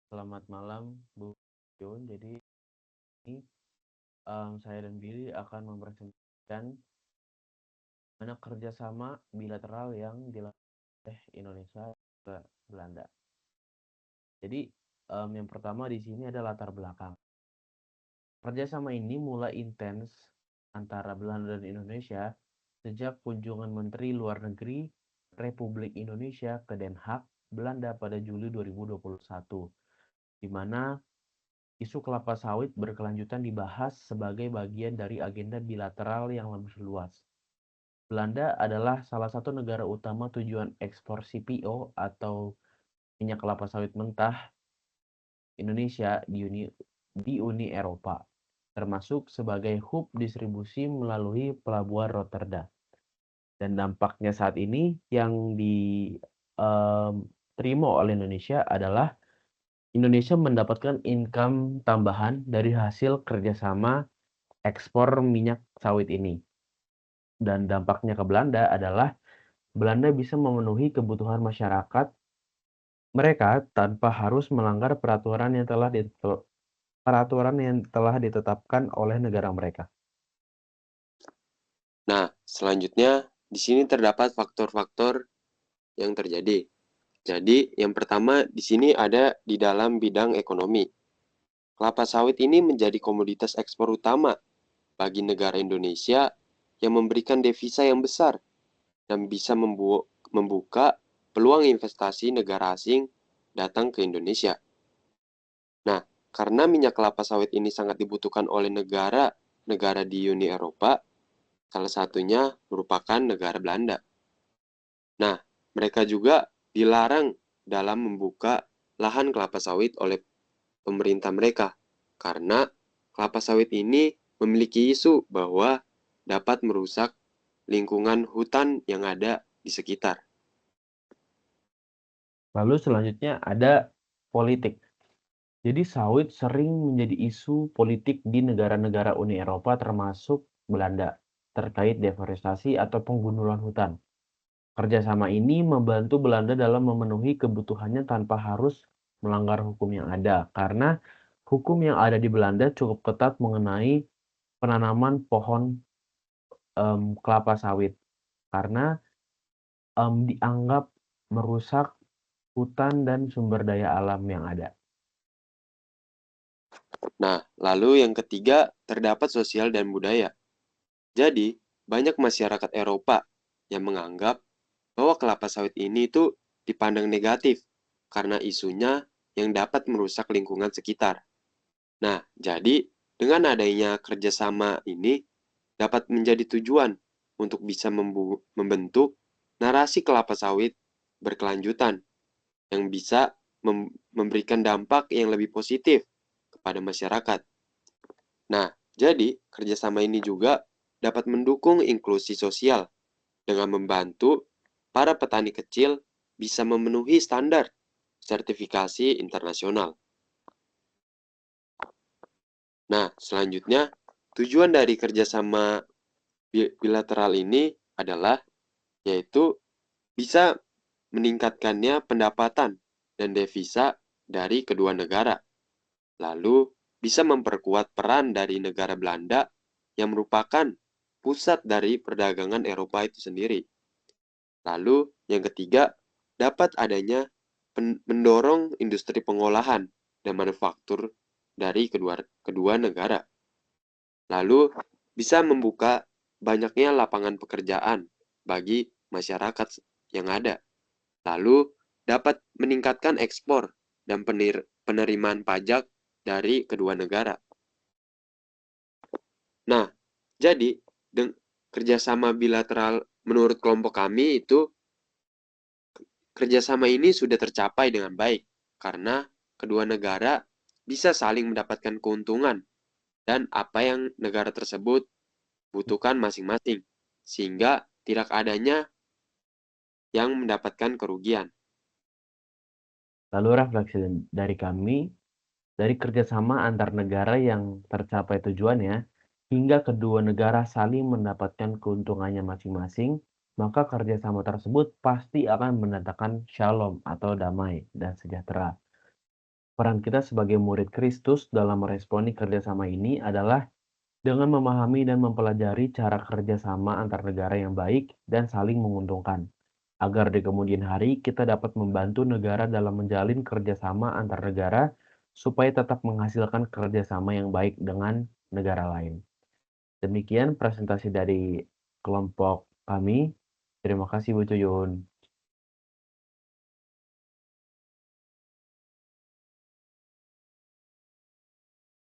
Selamat malam, Bu Jun. Jadi ini saya dan Billy akan mempresentasikan mana kerjasama bilateral yang dilakukan oleh Indonesia ke Belanda. Jadi yang pertama di sini ada latar belakang. Kerjasama ini mulai intens antara Belanda dan Indonesia sejak kunjungan Menteri Luar Negeri Republik Indonesia ke Den Haag, Belanda pada Juli 2021, di mana isu kelapa sawit berkelanjutan dibahas sebagai bagian dari agenda bilateral yang lebih luas. Belanda adalah salah satu negara utama tujuan ekspor CPO atau minyak kelapa sawit mentah Indonesia di Uni Eropa, termasuk sebagai hub distribusi melalui pelabuhan Rotterdam. Dan dampaknya saat ini yang diterima oleh Indonesia adalah Indonesia mendapatkan income tambahan dari hasil kerjasama ekspor minyak sawit ini. Dan dampaknya ke Belanda adalah Belanda bisa memenuhi kebutuhan masyarakat mereka tanpa harus melanggar peraturan yang telah ditetapkan oleh negara mereka. Nah, selanjutnya di sini terdapat faktor-faktor yang terjadi. Jadi, yang pertama di sini ada di dalam bidang ekonomi. Kelapa sawit ini menjadi komoditas ekspor utama bagi negara Indonesia yang memberikan devisa yang besar dan bisa membuka peluang investasi negara asing datang ke Indonesia. Nah, karena minyak kelapa sawit ini sangat dibutuhkan oleh negara-negara di Uni Eropa, salah satunya merupakan negara Belanda. Nah, mereka juga dilarang dalam membuka lahan kelapa sawit oleh pemerintah mereka karena kelapa sawit ini memiliki isu bahwa dapat merusak lingkungan hutan yang ada di sekitar. Lalu selanjutnya ada politik. Jadi sawit sering menjadi isu politik di negara-negara Uni Eropa termasuk Belanda terkait deforestasi atau penggundulan hutan. Kerjasama ini membantu Belanda dalam memenuhi kebutuhannya tanpa harus melanggar hukum yang ada, karena hukum yang ada di Belanda cukup ketat mengenai penanaman pohon kelapa sawit, karena dianggap merusak hutan dan sumber daya alam yang ada. Nah, lalu yang ketiga terdapat sosial dan budaya. Jadi, banyak masyarakat Eropa yang menganggap bahwa kelapa sawit ini itu dipandang negatif karena isunya yang dapat merusak lingkungan sekitar. Nah, jadi dengan adanya kerjasama ini dapat menjadi tujuan untuk bisa membentuk narasi kelapa sawit berkelanjutan yang bisa memberikan dampak yang lebih positif kepada masyarakat. Nah, jadi kerjasama ini juga dapat mendukung inklusi sosial dengan membantu para petani kecil bisa memenuhi standar sertifikasi internasional. Nah, selanjutnya, tujuan dari kerjasama bilateral ini adalah yaitu bisa meningkatkannya pendapatan dan devisa dari kedua negara. Lalu, bisa memperkuat peran dari negara Belanda yang merupakan pusat dari perdagangan Eropa itu sendiri. Lalu, yang ketiga, dapat adanya mendorong industri pengolahan dan manufaktur dari kedua negara. Lalu, bisa membuka banyaknya lapangan pekerjaan bagi masyarakat yang ada. Lalu, dapat meningkatkan ekspor dan penerimaan pajak dari kedua negara. Nah, jadi kerjasama bilateral menurut kelompok kami itu kerjasama ini sudah tercapai dengan baik karena kedua negara bisa saling mendapatkan keuntungan dan apa yang negara tersebut butuhkan masing-masing, sehingga tidak adanya yang mendapatkan kerugian. Lalu refleksi dari kami, dari kerjasama antar negara yang tercapai tujuannya, hingga kedua negara saling mendapatkan keuntungannya masing-masing, maka kerjasama tersebut pasti akan mendatangkan shalom atau damai dan sejahtera. Peran kita sebagai murid Kristus dalam meresponi kerjasama ini adalah dengan memahami dan mempelajari cara kerjasama antar negara yang baik dan saling menguntungkan, agar di kemudian hari kita dapat membantu negara dalam menjalin kerjasama antar negara supaya tetap menghasilkan kerjasama yang baik dengan negara lain. Demikian presentasi dari kelompok kami. Terima kasih Bu Cuyun.